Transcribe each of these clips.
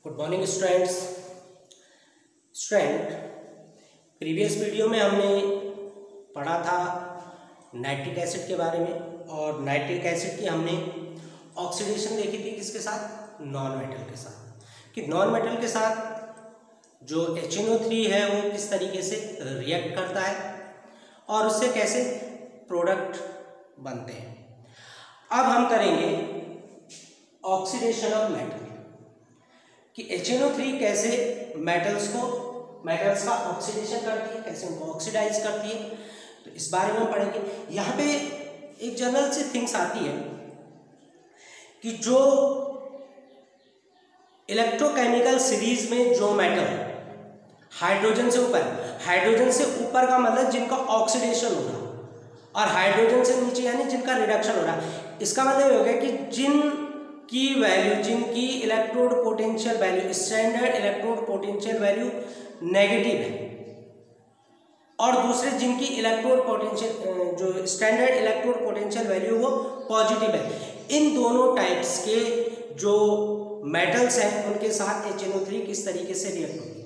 Good morning students. Previous video में हमने पढ़ा था नाइट्रिक एसिड के बारे में, और नाइट्रिक एसिड की हमने ऑक्सीडेशन देखी थी किसके साथ, नॉन मेटल के साथ, कि नॉन मेटल के साथ जो HNO3 है वो किस तरीके से रिएक्ट करता है और उससे कैसे प्रोडक्ट बनते हैं। अब हम करेंगे ऑक्सीडेशन ऑफ मेटल, कि HNO3 कैसे मेटल्स का ऑक्सीडेशन करती है, कैसे उनको ऑक्सीडाइज करती है, तो इस बारे में पढ़ेंगे। यहाँ पे एक जनरल सी थिंग्स आती है कि जो इलेक्ट्रोकेमिकल सीरीज में जो मेटल हाइड्रोजन से ऊपर का मतलब जिनका ऑक्सीडेशन हो रहा, और हाइड्रोजन से नीचे यानी जिनका रिडक्शन हो रहा। इसका मतलब ये हो गया कि जिनकी electrode potential value, standard electrode potential value negative है, और दूसरे जिनकी इलेक्ट्रोड पोटेंशियल जो स्टैंडर्ड इलेक्ट्रोड पोटेंशियल वैल्यू वो पॉजिटिव है। इन दोनों टाइप्स के जो मेटल्स हैं उनके साथ HNO3 किस तरीके से रिएक्ट होती है।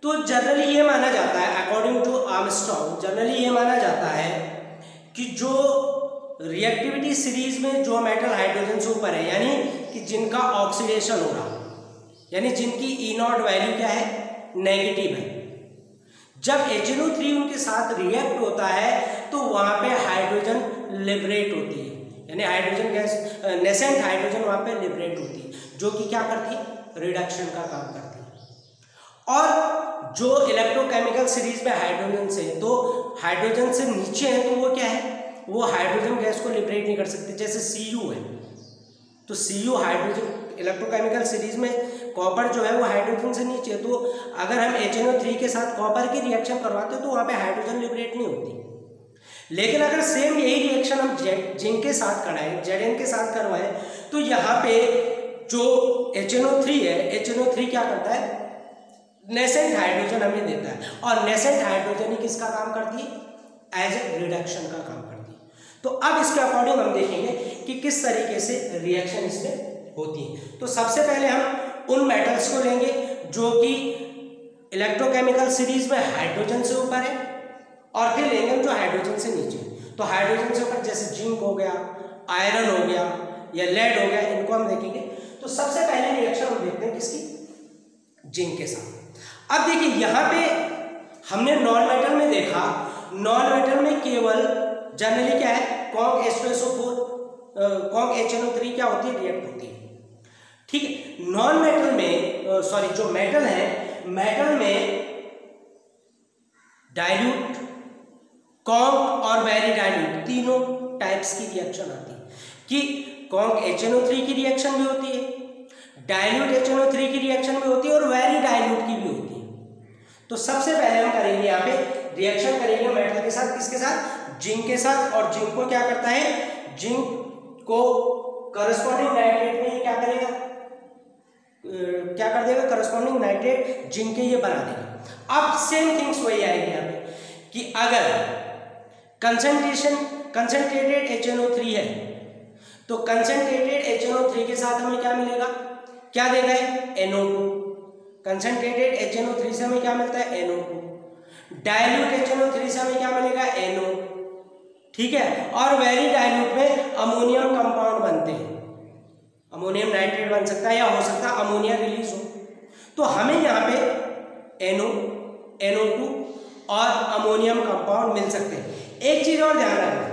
तो जनरली ये माना जाता है, अकॉर्डिंग टू आर्मस्ट्रॉन्ग, जनरली ये माना जाता है कि जो रिएक्टिविटी सीरीज में जो मेटल हाइड्रोजन से ऊपर है, यानी कि जिनका ऑक्सीडेशन हो रहा, यानी जिनकी E0 वैल्यू क्या है, नेगेटिव है, जब HNO3 उनके साथ रिएक्ट होता है तो वहां पे हाइड्रोजन लिबरेट होती है, यानी हाइड्रोजन गैस नेसेंट हाइड्रोजन वहां पे लिबरेट होती है, जो कि क्या करती है, रिडक्शन का काम करती है। और जो इलेक्ट्रोकेमिकल सीरीज में हाइड्रोजन से, तो हाइड्रोजन से नीचे है तो वो क्या है, वो हाइड्रोजन गैस को लिबरेट नहीं कर सकते। जैसे Cu है, तो Cu हाइड्रोजन इलेक्ट्रोकेमिकल सीरीज में कॉपर जो है वो हाइड्रोजन से नीचे है, तो अगर हम HNO3 के साथ कॉपर की रिएक्शन करवाते हो तो वहाँ पे हाइड्रोजन लिबरेट नहीं होती। लेकिन अगर सेम यही रिएक्शन हम जिंक के साथ कराएं, Zn के साथ करवाएं, तो यहाँ पे जो HNO3 है, HNO3 क्या करता है, नेसेंट हाइड्रोजन हमें देता है, और नेसेंट हाइड्रोजन ही किसका काम करती है, एज ए रिडक्शन का काम करती है। तो अब इसके अकॉर्डिंग हम देखेंगे कि किस तरीके से रिएक्शन इसमें होती है। तो सबसे पहले हम उन मेटल्स को लेंगे जो कि इलेक्ट्रोकेमिकल सीरीज में हाइड्रोजन से ऊपर है, और फिर लेंगे जो हाइड्रोजन से नीचे। तो हाइड्रोजन से ऊपर जैसे जिंक हो गया, आयरन हो गया या लेड हो गया, इनको हम देखेंगे। तो सबसे पहले रिएक्शन हम देखते हैं किसकी, जिंक के साथ। अब देखिए यहाँ पे हमने नॉन मेटल में देखा, नॉन मेटल में केवल जनरली क्या है, कॉन्क HNO3 क्या होती है, रिएक्ट होती है, ठीक है। नॉन मेटल में जो मेटल है, मेटल में डाइल्यूट, कॉन्क और वेरी डाइल्यूट तीनों टाइप्स की रिएक्शन आती है, कि कॉन्क HNO3 की रिएक्शन भी होती है, डाइल्यूट HNO3 की रिएक्शन भी होती है, और वेरी डाइल्यूट की भी होती है। तो सबसे पहले हम करेंगे यहाँ पे रिएक्शन करेंगे मेटल के साथ, किसके साथ, जिंक के साथ। और जिंक को क्या करता है, जिंक को करस्पॉन्डिंग नाइट्रेट में क्या करेगा, क्या कर देगा, करस्पॉन्डिंग नाइट्रेट जिंक के ये बना देगा। अब सेम थिंग्स वही आएगी यहाँ पे, कि अगर कंसंट्रेटेड HNO3 है, तो कंसंट्रेटेड HNO3 के साथ हमें क्या मिलेगा, क्या देगा है, NO2। कंसंट्रेटेड HNO3 से हमें क्या मिलता है, NO2। डाइल्यूट HNO3 से हमें क्या मिलेगा, NO, ठीक है। और वेरी डाइल्यूट में अमोनियम कंपाउंड बनते हैं, अमोनियम नाइट्रेट बन सकता है, या हो सकता है अमोनिया रिलीज हो। तो हमें यहाँ पे NO, NO2 और अमोनियम कंपाउंड मिल सकते हैं। एक चीज और ध्यान रखना,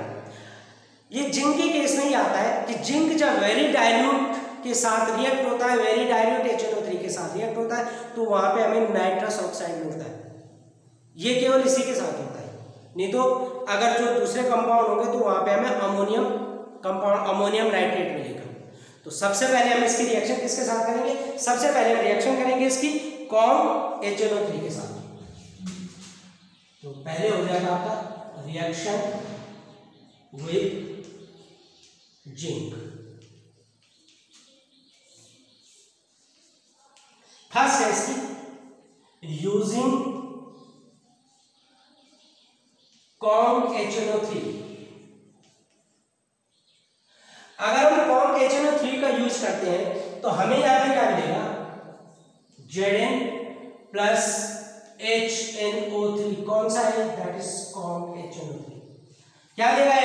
ये जिंक के केस में ही आता है कि जिंक जब वेरी डाइल्यूट के साथ रिएक्ट होता है, वेरी डाइल्यूट HNO3 के साथ रिएक्ट होता है, तो वहां पे हमें नाइट्रस ऑक्साइड मिलता है। ये केवल इसी के साथ होता है, नहीं तो अगर जो दूसरे कंपाउंड होंगे तो वहां पे हमें अमोनियम कंपाउंड, अमोनियम नाइट्रेट मिलेगा। तो सबसे पहले हम इसकी रिएक्शन किसके साथ करेंगे, सबसे पहले हम रिएक्शन करेंगे इसकी कॉन्क HNO3 के साथ। तो पहले हो जाएगा आपका रिएक्शन विद जिंक। फर्स्ट है इसकी यूजिंग कॉन्क HNO3। अगर हम कॉन्क HNO3 का यूज करते हैं तो हमें यहाँ पे क्या मिलेगा, Zn प्लस HNO3 कौन सा है? That is conc HNO3। क्या देगा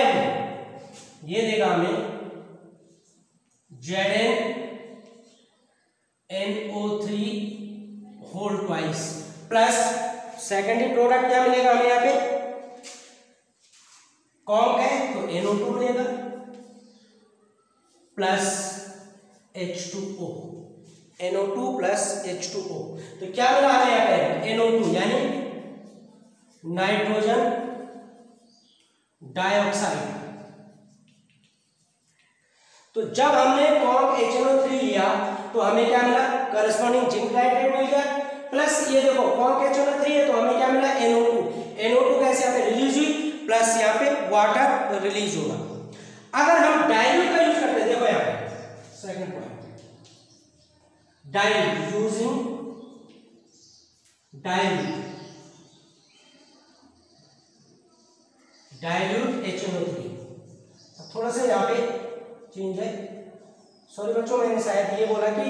ये देगा हमें ZnNO3 whole twice plus secondary product क्या मिलेगा हमें यहाँ पे? कॉन्क है तो NO2 मिलेगा plus H2O, NO2 plus H2O। तो क्या मिला हमें यहाँ पे? NO2 यानी नाइट्रोजन डाइऑक्साइड। तो जब हमने कॉन्क HNO3 लिया तो हमें क्या मिला? करस्पॉन्डिंग जिंक नाइट्रेट मिल गया प्लस ये देखो कॉन्क HNO3 है तो हमें क्या मिला? NO2 कैसे यहाँ पे रिलीज हुई प्लस यहाँ पे वाटर रिलीज होगा। अगर हम डाइल्यूट का यूज करते हैं, देखो यहाँ पे second point, dilute using dilute HNO3। थोड़ा सा यहाँ पे चेंज है, सॉरी बच्चों मैंने शायद ये बोला कि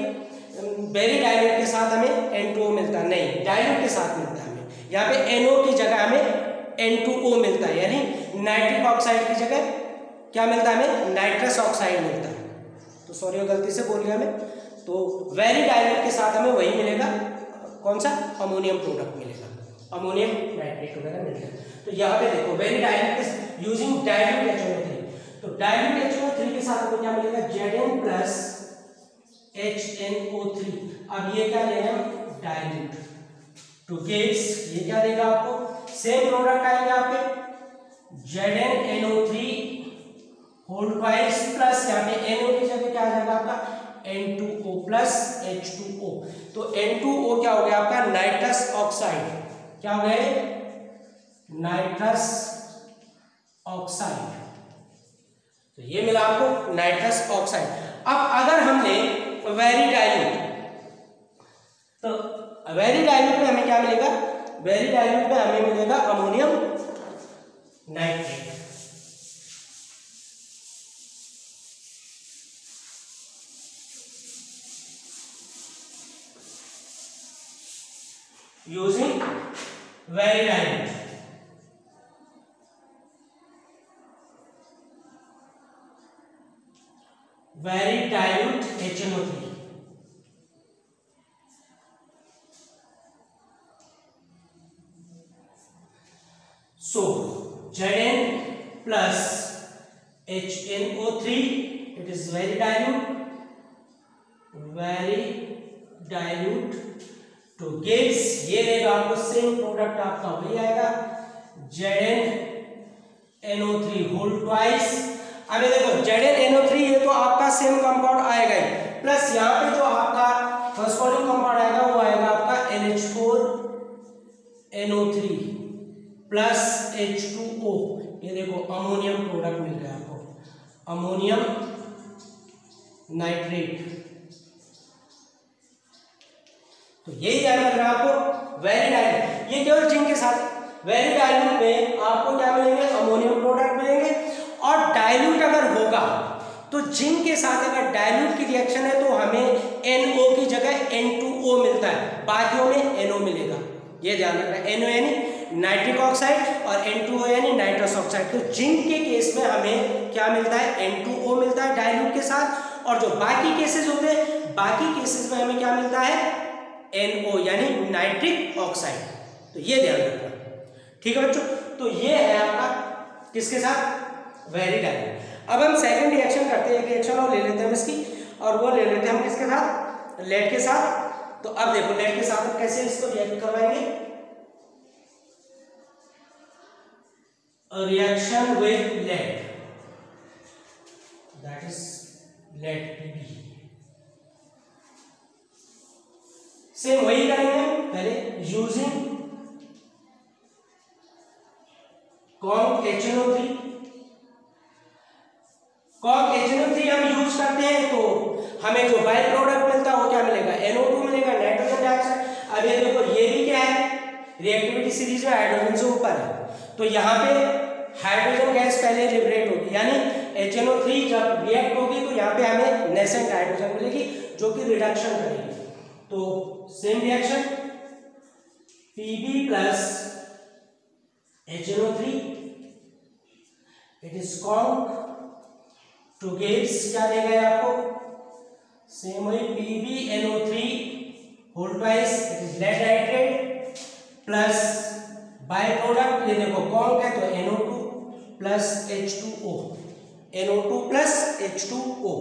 वेरी डाइल्यूट के साथ हमें N2O मिलता है, नहीं डाइल्यूट के साथ मिलता है हमें। यहाँ पे NO की जगह हमें N2O मिलता है, यानी नाइट्रिक ऑक्साइड की जगह क्या मिलता है हमें? नाइट्रस ऑक्साइड मिलता है। तो सॉरी गलती से बोल गया मैं। तो वेरी डाइल्यूट के साथ हमें वही मिलेगा, कौन सा? अमोनियम प्रोडक्ट मिलेगा, अमोनियम नाइट्रेट वगैरह मिलेगा। तो यहाँ पे देखो very dilute using dilute HNO3, तो डाइल्यूट HNO3 के साथ हमें क्या मिलेगा? Zn plus HNO3। अब ये क्या लेगा? डाइल्यूट टू गिव्स, ये क्या देगा आपको? सेम प्रोडक्ट आएगा आपके ZnNO3 होल ट्वाइस प्लस यहाँ पे NO की जगह क्या आ जाएगा आपका? N2O plus H2O। तो N2O क्या हो गया आपका? Nitrous oxide. क्या हो गया? Nitrous oxide. तो ये मिला आपको नाइट्रस ऑक्साइड। अब अगर हमने वेरी डाइल्यूट, तो वेरी डाइल्यूट में हमें क्या मिलेगा? वेरी डाइल्यूट में हमें मिलेगा ammonium nitrate. Using very dilute, very dilute HNO3। So Zn plus HNO3, it is very dilute to gives, ये रहेगा आपको सेम प्रोडक्ट आपका वही आएगा ZnNO3 होल ट्वाइस। अब ये देखो ZnNO3 ये तो आपका सेम कंपाउंड आएगा ही, प्लस यहाँ पे जो आपका कॉरस्पॉन्डिंग कंपाउंड आएगा वो आएगा आपका NH4NO3 प्लस H2O। ये देखो अमोनियम प्रोडक्ट मिल गया आपको, अमोनियम नाइट्रेट। तो यही ध्यान रखना आपको वेरी डाइल्यूट, ये केवल जिंक के साथ। वेरी डाइल्यूट में आपको क्या मिलेंगे? अमोनियम प्रोडक्ट मिलेंगे। और डाइल्यूट अगर होगा तो जिंक के साथ अगर डाइल्यूट की रिएक्शन है तो हमें NO की जगह N2O मिलता है, बाकियों में NO मिलेगा। ये ध्यान रखना, NO यानी नाइट्रिक ऑक्साइड और N2O यानी नाइट्रस ऑक्साइड। तो जिंक के केस में हमें क्या मिलता है? N2O मिलता है डाइल्यूट के साथ। और जो बाकी केसेस होते हैं, बाकी केसेस में हमें क्या मिलता है? NO यानी नाइट्रिक ऑक्साइड। तो ये ध्यान रखना, ठीक है बच्चों। तो ये है आपका किसके साथ? Very dilute. अब हम सेकंड रिएक्शन करते हैं, एक रिएक्शन और ले लेते हैं हम इसकी, और वो ले लेते हैं हम किसके साथ? लेड के साथ। तो अब देखो लेड के साथ हम कैसे इसको रिएक्ट करवाएंगे? Reaction with lead, that is lead Pb। Same वही करेंगे पहले, using conc HNO3। Conc HNO3 हम यूज करते हैं तो हमें जो बाय प्रोडक्ट मिलता है वो क्या मिलेगा? NO2 मिलेगा, नाइट्रोजन डाइऑक्साइड। अब ये देखो ये भी क्या है? रिएक्टिविटी सीरीज में हाइड्रोजन से ऊपर है, तो यहाँ पे हाइड्रोजन गैस पहले लिबरेट होगी, यानी HNO3 जब रिएक्ट होगी तो यहाँ पे हमें नेसेंट हाइड्रोजन मिलेगी जो कि रिडक्शन करेगी। तो same reaction Pb plus HNO3 it is called to gives क्या देगा ये आपको सेम वही PbNO3 whole twice it is lead nitrate plus by product ये देखो कौन है तो NO2 plus H2O NO2 plus H2O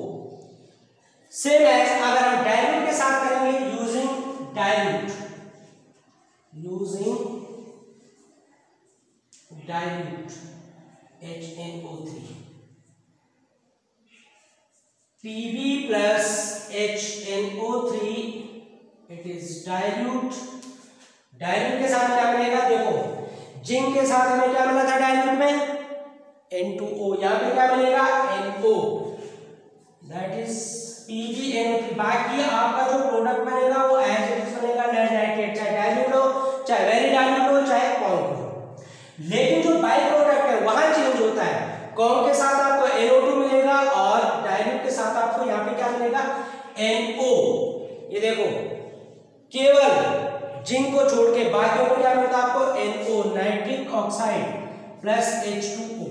same as अगर हम डाइल्यूट के साथ करेंगे using dilute HNO3 Pb plus HNO3 it is dilute के साथ क्या मिलेगा देखो जिंक के साथ हमें क्या मिला था डाइल्यूट में N2O यहां पे क्या मिलेगा NO दैट इज PbNO3 बाकी आपका जो प्रोडक्ट बनेगा वो एज इट इज बनेगा लेड नाइट्रेट चाहे डाइल्यूट हो चाहे वेरी डाइल्यूट हो चाहे कॉम हो लेकिन जो बाय प्रोडक्ट है वहां चेंज होता है कॉम के साथ आपको NO2 मिलेगा और डाइल्यूट के साथ आपको यहाँ पे क्या मिलेगा NO ये देखो केवल जिंक को छोड़ के बाकियों में क्या मिलता है आपको NO nitric oxide plus H2O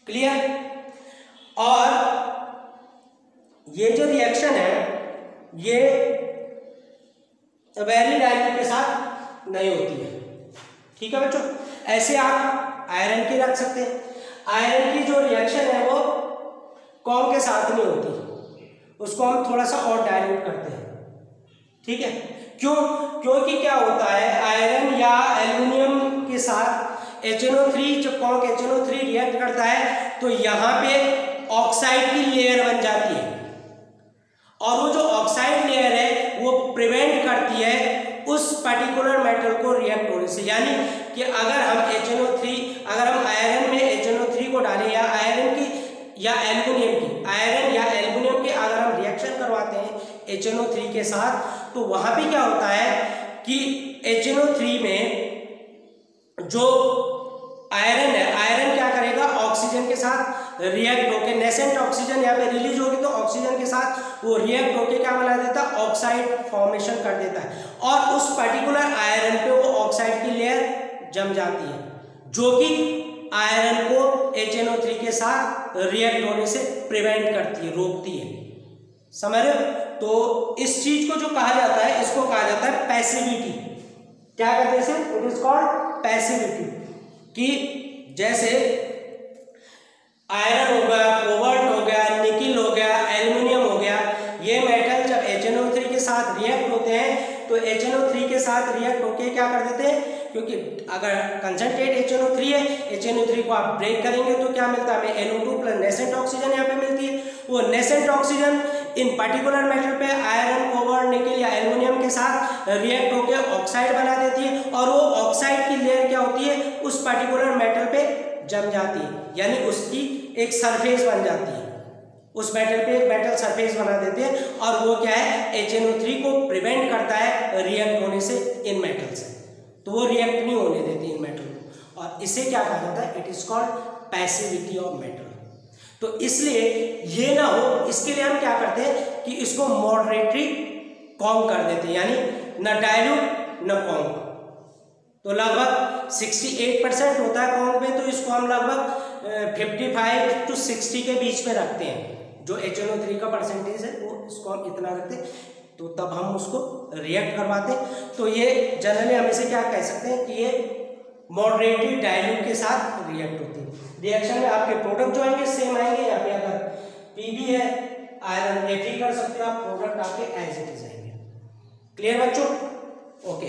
clear और ये जो रिएक्शन है ये वेरी डाइल्यूट के साथ नहीं होती है ठीक है बच्चों ऐसे आप आयरन की रख सकते हैं आयरन की जो रिएक्शन है वो कॉम के साथ नहीं होती उसको हम थोड़ा सा और डाइल्यूट करते हैं ठीक है क्योंकि क्या होता है आयरन या एल्युमिनियम के साथ HNO3 जब कॉम HNO3 रिएक्ट करता है तो यहाँ पे ऑक्साइड की लेयर बन जाती है और वो जो ऑक्साइड लेयर है वो प्रिवेंट करती है उस पर्टिकुलर मेटल को रिएक्ट होने से यानी कि अगर हम अगर हम आयरन में HNO3 को डालें या आयरन की या एल्युमिनियम की अगर हम रिएक्शन करवाते हैं HNO3 के साथ तो वहां पे क्या होता है कि HNO3 में जो आयरन है आयरन क्या करेगा ऑक्सीजन के साथ रिएक्ट होकर नेसेंट ऑक्सीजन यहाँ पे रिलीज होगी तो ऑक्सीजन के साथ वो रिएक्ट होकर क्या बना देता है ऑक्साइड फॉर्मेशन कर देता है और उस पर्टिकुलर आयरन पे वो ऑक्साइड की लेयर जम जाती है जो कि आयरन को HNO3 के साथ रिएक्ट होने से प्रिवेंट करती है रोकती है समझ रहे हो तो इस चीज को जो कहा जाता है इसको कहा जाता है पैसिविटी क्या कहते हैं इट इज कॉल्ड पैसिविटी कि जैसे आयरन हो गया कोबाल्ट हो गया निकिल हो गया एल्युमिनियम हो गया ये मेटल जब HNO3 के साथ रिएक्ट होते हैं तो HNO3 के साथ रिएक्ट होके क्या कर देते हैं क्योंकि अगर कंसंट्रेट HNO3 है HNO3 को आप ब्रेक करेंगे तो क्या मिलता है हमें NO2 प्लस नेसेंट ऑक्सीजन यहाँ पे मिलती है वो nascent oxygen in particular metal पे आयरन कोबाल्ट निकिल या एल्युमिनियम के साथ रिएक्ट होकर ऑक्साइड बना देती है और वो ऑक्साइड की लेयर क्या होती है उस पर्टिकुलर मेटल पे जम जाती है यानी उसकी एक सरफेस बन जाती है उस मेटल पे एक मेटल सरफेस बना देते हैं और वो क्या है HNO3 को प्रिवेंट करता है रिएक्ट होने से इन मेटल से तो वो रिएक्ट नहीं होने देती इन मेटल को और इसे क्या कहा जाता है it is called passivity of metal तो इसलिए ये ना हो इसके लिए हम क्या करते हैं कि इसको मॉडरेटली कॉम कर देते हैं यानी न डाइल्यूट न कॉम तो लगभग 68% होता है कॉम में तो इसको हम लगभग 55 to 60 के बीच में रखते हैं जो HNO3 का परसेंटेज है वो इसको हम इतना रखते हैं तो तब हम उसको रिएक्ट करवाते हैं तो ये जनरली हम इसे क्या कह सकते हैं कि ये मॉडरेटली डाइल्यूट के साथ रिएक्ट होती है रिएक्शन में आपके प्रोडक्ट जो आएंगे सेम आएंगे यहाँ पे अगर Pb है आयरन नेट्री कर सकते हो आप प्रोडक्ट आपके एज इट इज आएंगे क्लियर बच्चों ओके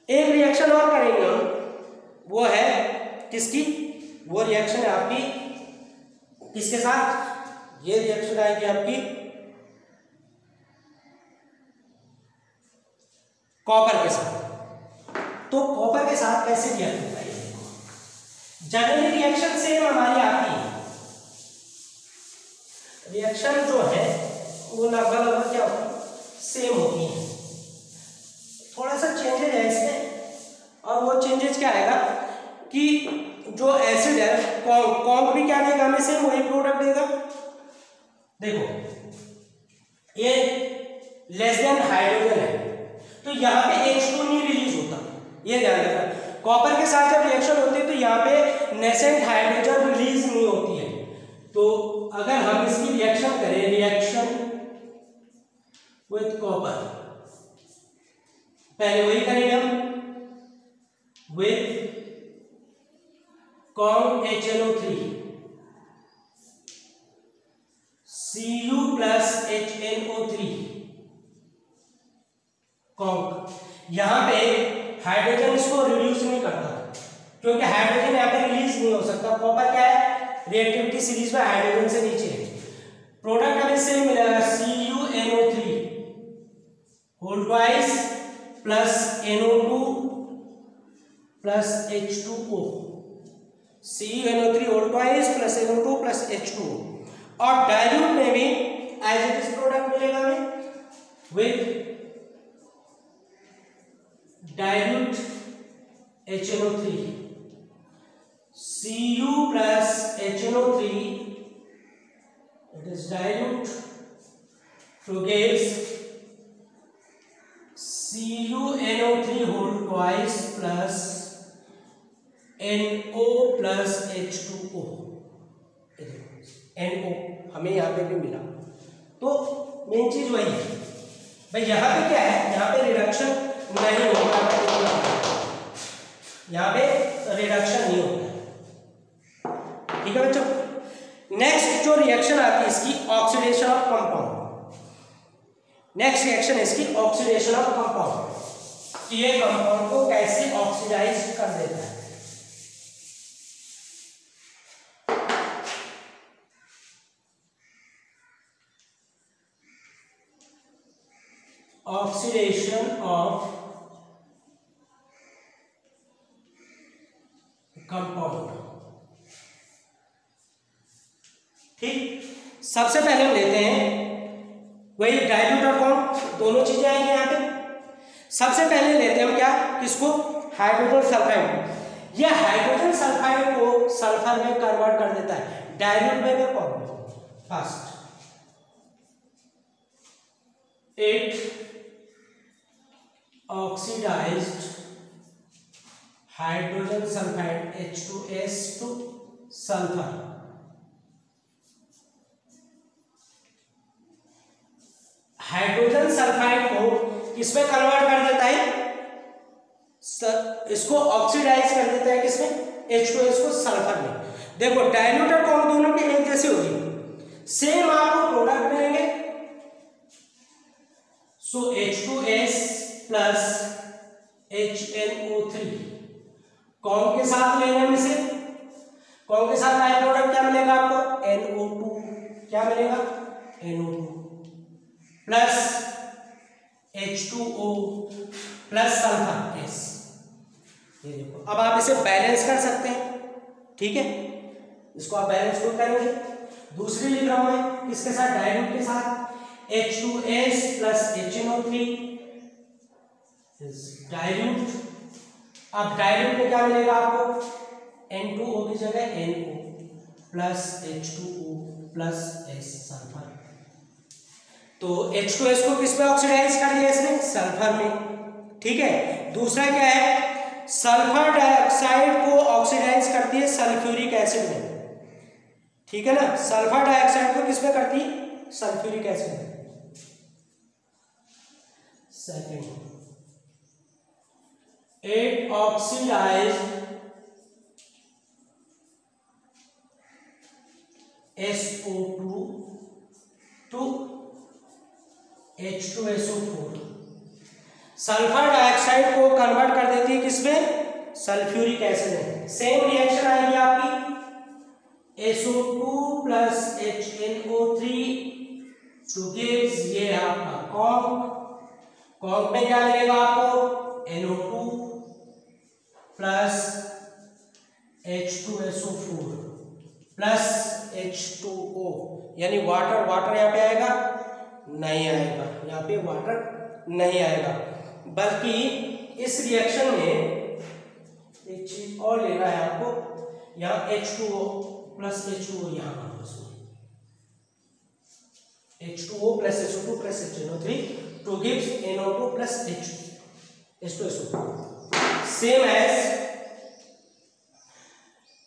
एक रिएक्शन और करेंगे हम वो है किसकी वो रिएक्शन है आपकी किसके साथ ये रिएक्शन आएगी आपकी कॉपर के साथ तो कॉपर के साथ कैसे रिएक्ट होता है जनरली रिएक्शन सेम हमारी आती है रिएक्शन जो है वो लगभग क्या होती है सेम होती है थोड़ा सा चेंजेज है इसमें और वो चेंजेज क्या आएगा कि जो एसिड है कॉन्क भी क्या देगा हमें सेम वही प्रोडक्ट देगा देखो ये लेस देन हाइड्रोजन है, तो यहाँ पे H2 नहीं रिलीज होता, ये ध्यान रखना। कॉपर के साथ जब रिएक्शन होती है तो यहाँ पे नेसेंट हाइड्रोजन रिलीज नहीं होती है। तो अगर हम इसकी रिएक्शन करें, रिएक्शन विथ कॉपर, पहले वही करेंगे हम with CONHNO3 Cu plus HNO3 conc. यहां पे हाइड्रोजन इसको रिड्यूस नहीं करता क्योंकि हाइड्रोजन यहाँ पे रिलीज नहीं हो सकता। कॉपर क्या है, रिएक्टिविटी सीरीज में हाइड्रोजन से नीचे है। प्रोडक्ट हमें से मिलेगा CuNO3 whole twice plus NO2 plus H2O, CuNO3 whole twice plus NO2 plus H2O। और डाइल्यूट में भी एज इट इज प्रोडक्ट मिलेगा हमें with dilute HNO3 Cu plus HNO3, it is dilute to gives CuNO3 whole twice plus NO plus H2O। NO हमें यहाँ पे भी मिला। तो मेन चीज वही है भाई, यहाँ पे क्या है, यहाँ पे रिडक्शन नहीं होता, यहाँ पे रिडक्शन नहीं होता है। ठीक है बच्चों। नेक्स्ट जो रिएक्शन आती है इसकी oxidation of compound. Next reaction है इसकी ऑक्सीडेशन ऑफ कंपाउंड। ये कंपाउंड को कैसे ऑक्सीडाइज कर देता है। Oxidation of compound. ठीक, सबसे पहले हम लेते हैं वही डाइल्यूट और कौन, दोनों चीजें आएंगी यहाँ पे। सबसे पहले लेते हैं हम क्या, किसको, हाइड्रोजन सल्फाइड। यह हाइड्रोजन सल्फाइड को सल्फर में कन्वर्ट कर देता है, डाइल्यूट में कौन, first it oxidised hydrogen sulphide H2S to sulphur. Hydrogen sulphide को किसमें कन्वर्ट कर देता है, इसको ऑक्सीडाइज कर देता है किसमें, H2S को सल्फर में। देखो डाइल्यूट और कौन दोनों की एक जैसी होगी, सेम आपको प्रोडक्ट मिलेंगे। सो H2S प्लस HNO3 कौन के साथ लेंगे हम इसे, कौन के साथ बाय प्रोडक्ट क्या मिलेगा आपको, NO2, क्या मिलेगा, NO2 plus H2O plus sulphur S। ये देखो, अब आप इसे बैलेंस कर सकते हैं, ठीक है, इसको आप बैलेंस को करेंगे। दूसरी लिख रहा हूं मैं किसके साथ, डाइल्यूट के साथ, H2S प्लस HNO3 डाइल्यूट। अब डाइल्यूट में क्या मिलेगा आपको, N2O की जगह NO plus H2O plus S sulphur. तो H2S को किस में ऑक्सीडाइज कर दिया इसने, सल्फर में। ठीक है, दूसरा क्या है, सल्फर डाइऑक्साइड को ऑक्सीडाइज करती है सल्फ्यूरिक एसिड में। ठीक है ना, सल्फर डाइऑक्साइड को किस में करती है, सल्फ्यूरिक एसिड में। Second, it oxidized SO2 to H2SO4। Sulphur dioxide को कन्वर्ट कर देती है किसमें, सल्फ्यूरिक एसिड में। सेम रिएक्शन आएगी आपकी, SO2 plus HNO3 to gives ये आपका कॉन्क। कॉन्क में क्या मिलेगा आपको, NO2 plus H2SO4 plus H2O, यानी वाटर, वाटर यहाँ पे आएगा नहीं आएगा, यहाँ पे वाटर नहीं आएगा। बल्कि इस रिएक्शन में एक चीज और लेना है आपको, यहाँ H2O प्लस H2O यहाँ पर, H2O plus H2 plus HNO3 to gives NO2 plus H2SO4 same as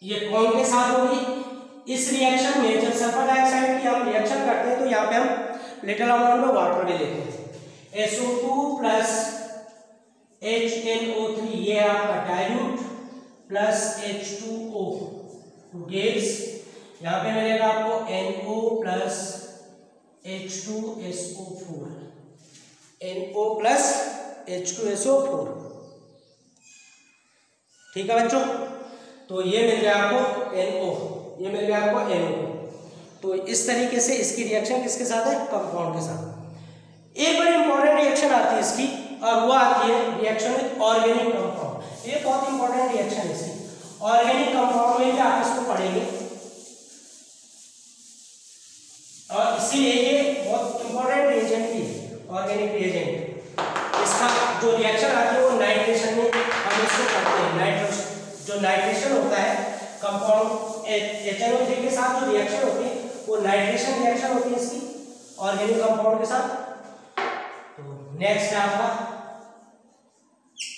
ये कौन के साथ होगी। इस रिएक्शन में जब सल्फर डाइऑक्साइड की हम रिएक्शन करते हैं तो यहाँ पे हम लिटिल अमाउंट में वाटर भी लेते हैं। SO2 प्लस HNO3 ये आपका डाइल्यूट प्लस H2O गिव्स, यहाँ पे मिलेगा आपको NO plus H2SO4 NO plus H2SO4। ठीक है बच्चों, तो ये मिल गया आपको NO, ये मिल गया आपको NO। तो इस तरीके से इसकी रिएक्शन किसके साथ है, कंपाउंड के साथ। एक बड़ी इंपॉर्टेंट रिएक्शन आती है इसकी, और वो आती है रिएक्शन विद ऑर्गेनिक कंपाउंड। ये बहुत इंपॉर्टेंट रिएक्शन है इसकी। ऑर्गेनिक कंपाउंड में भी आप इसको पढ़ेंगे, और इसीलिए ये बहुत इंपॉर्टेंट रिएजेंट भी है, ऑर्गेनिक रिएजेंट। इसका जो रिएक्शन आती है वो नाइट्रेशन में हम इसको करते हैं। नाइट्रोजन जो नाइट्रेशन होता है कंपाउंड HNO3 के साथ जो रिएक्शन होती है वो नाइट्रेशन रिएक्शन होती है इसकी ऑर्गेनिक कंपाउंड के साथ। तो नेक्स्ट है आपका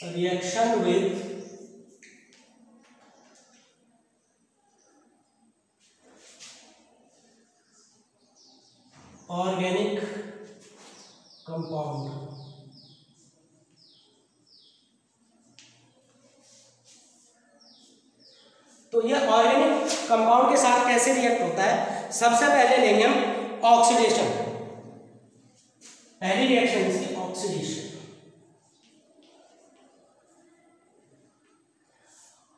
रिएक्शन विद ऑर्गेनिक कंपाउंड। तो ये ऑर्गेनिक कंपाउंड के साथ कैसे रिएक्ट होता है, सबसे पहले लेंगे हम ऑक्सीडेशन। पहली रिएक्शन इसकी ऑक्सीडेशन।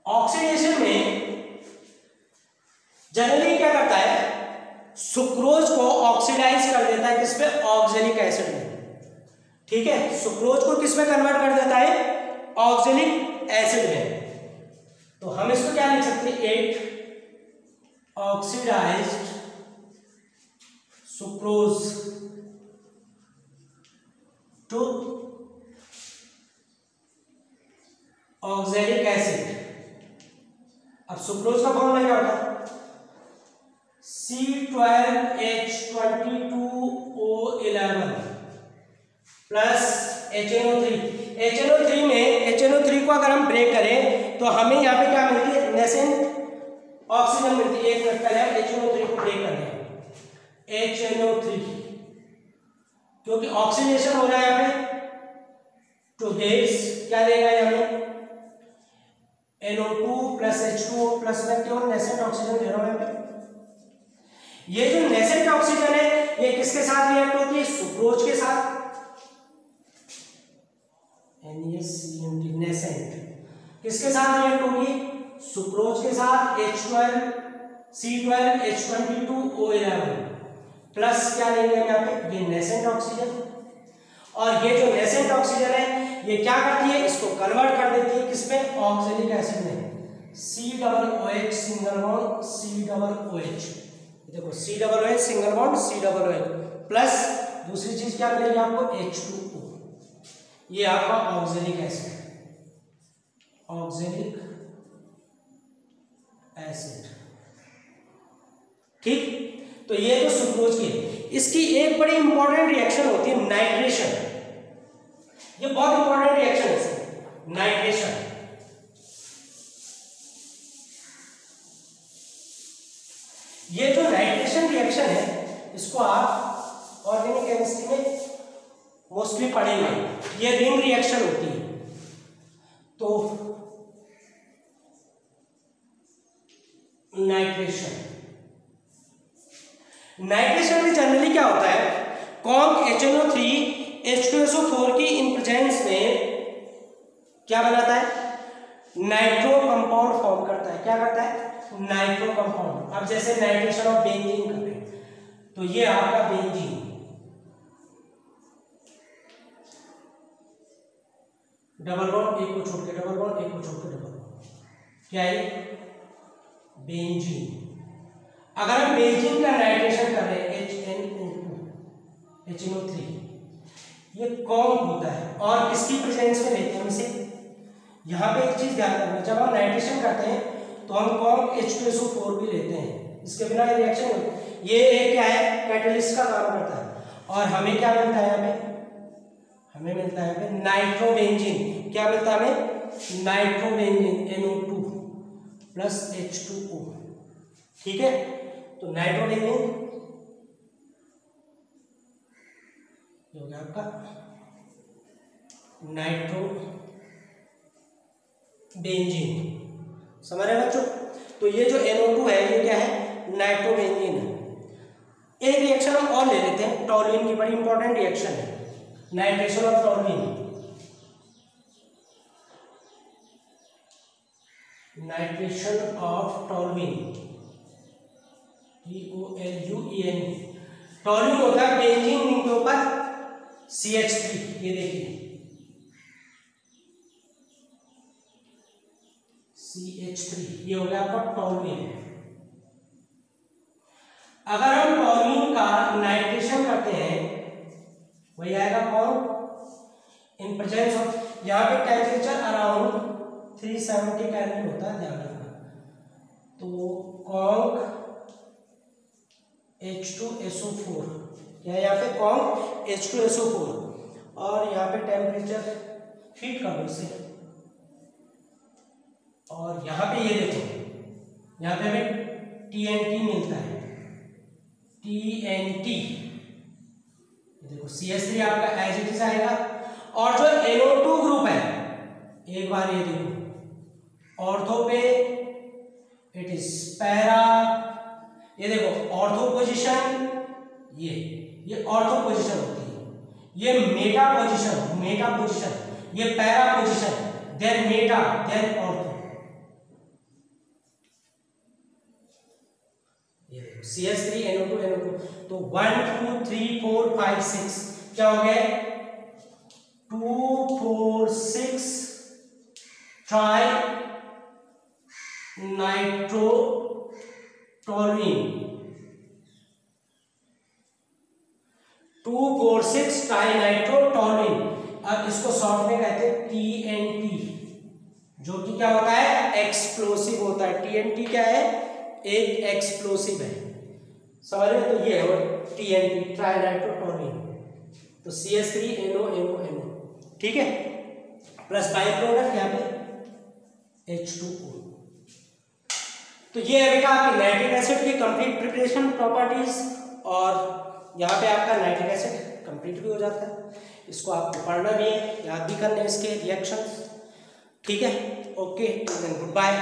ऑक्सीडेशन में जनरली क्या करता है, सुक्रोज को ऑक्सीडाइज कर देता है किस पे, ऑक्जेलिक एसिड में। ठीक है, सुक्रोज को किस में कन्वर्ट कर देता है, ऑक्जेलिक एसिड में। तो हम इसको क्या लिख सकते हैं, 8 oxidised sucrose to oxalic acid. अब सुक्रोज का फॉर्मूला क्या होता है, C12H22O11 प्लस HNO3। HNO3 में HNO3 को अगर हम ब्रेक करें तो हमें यहाँ पे क्या मिलती है, नेसेंट ऑक्सीजन मिलती है। एक मिनट पहले हम HNO3 को ब्रेक कर लें, HNO3 क्योंकि ऑक्सीडेशन हो रहा है यहाँ पे, तो गैस क्या देगा हमें, NO2 प्लस H2O प्लस में केवल नेसेंट ऑक्सीजन दे रहा हूं यहाँ पे। ये जो नेसेंट ऑक्सीजन है ये किसके साथ रिएक्ट होती है, सुक्रोज के साथ। नेसेंट किसके साथ रिएक्ट होगी, सुक्रोज के साथ। C12H22O11 प्लस क्या लेंगे हम यहाँ पे, ये नेसेंट ऑक्सीजन। और ये जो नेसेंट ऑक्सीजन है ये क्या करती है, इसको कन्वर्ट कर देती है किसमें, ऑक्जेलिक एसिड में। COOH सिंगल बॉन्ड COOH, देखो COOH single bond COOH plus दूसरी चीज क्या मिलेगी आपको, H2O। ये आपका ऑक्जेलिक एसिड, ऑक्जेलिक एसिड। ठीक, तो ये तो सुक्रोज की। इसकी एक बड़ी इंपॉर्टेंट रिएक्शन होती है नाइट्रेशन। ये बहुत इंपॉर्टेंट रिएक्शन है नाइट्रेशन। ये जो नाइट्रेशन रिएक्शन है इसको आप ऑर्गेनिक केमिस्ट्री में मोस्टली पढ़ेंगे। ये रिंग रिएक्शन होती है। तो नाइट्रेशन में जनरली क्या होता है, कॉन्क HNO3 H2SO4 की इन प्रेजेंस में क्या बनाता है, नाइट्रो कंपाउंड फॉर्म करता है। क्या करता है, नाइट्रो कंपाउंड। अब जैसे नाइट्रेशन ऑफ बेंजीन करें तो ये आपका बेंजीन, डबल बॉन्ड एक को छोड़ के डबल बॉन्ड, एक को छोड़ के डबल बॉन्ड, क्या है बेंजीन। अगर हम बेंजीन का नाइट्रेशन कर रहे हैं HNO3, ये कॉन्क होता है और किसकी प्रेजेंस में लेते हैं हम इसे। यहाँ पे एक चीज ध्यान रखना, जब हम नाइट्रेशन करते हैं तो हम कॉन्क H2SO4 भी लेते हैं, इसके बिना ये रिएक्शन होती है। ये क्या है, कैटलिस्ट का काम करता है। और हमें क्या मिलता है यहाँ पे, हमें मिलता है यहाँ पे नाइट्रोबेंजीन। क्या मिलता है हमें? Nitrobenzene NO2 plus H2O। ठीक है, तो नाइट्रोबेंजीन हो गया आपका नाइट्रोबेंजीन। समझ रहे बच्चों? तो ये जो NO2 है ये क्या है? नाइट्रोबेंजीन है। एक रिएक्शन हम और ले लेते हैं, टॉल्यूइन की बड़ी इंपॉर्टेंट रिएक्शन है, nitration of toluene. Nitration of toluene TOLUEN। Toluene होता है बेंजीन रिंग के ऊपर CH3। ये देखिए CH3, ये हो गया आपका टॉल्यूइन। अगर हम टॉल्यूइन का नाइट्रेशन करते हैं वही आएगा कौन? इन प्रेजेंस ऑफ, यहाँ पे टेम्परेचर अराउंड 370 केल्विन होता है, ध्यान रखना। तो कॉन्क H2SO4, क्या यहाँ पे कॉन्क H2SO4, और यहाँ पे टेम्परेचर हीट कर लो इसे, और यहाँ पे ये देखो, यहाँ पे हमें TNT मिलता है, TNT। देखो CH3 आपका एज इट इज आएगा, और जो NO2 ग्रुप है, एक बार ये देखो, ऑर्थो पे इट इज पैरा, ये देखो ऑर्थो पोजीशन, ये ऑर्थो पोजीशन होती है, ये मेटा पोजीशन, ये para position, then meta, then ortho. CH3 NO2 तो 1 2 3 4 5 6 क्या हो गए? 2 4 6 ट्राई नाइट्रोटोल्यूइन, 2 4 6 ट्राई नाइट्रोटोल्यूइन। अब इसको शॉर्ट में कहते हैं TNT, जो कि क्या होता है? एक्सप्लोसिव होता है। TNT क्या है? एक एक्सप्लोसिव है। समझ रहे? तो ये है TNT, ट्राई नाइट्रोटोल्यूइन। तो CH3 NO, ठीक है, प्लस बाई प्रोडक्ट यहाँ पे H2O। तो ये है बेटा आपकी नाइट्रिक एसिड की कंप्लीट प्रिपरेशन प्रॉपर्टीज, और यहाँ पे आपका नाइट्रिक एसिड कंप्लीट भी हो जाता है। इसको आपको पढ़ना भी है, याद भी करना है इसके रिएक्शंस। ठीक है, ओके, गुड बाय।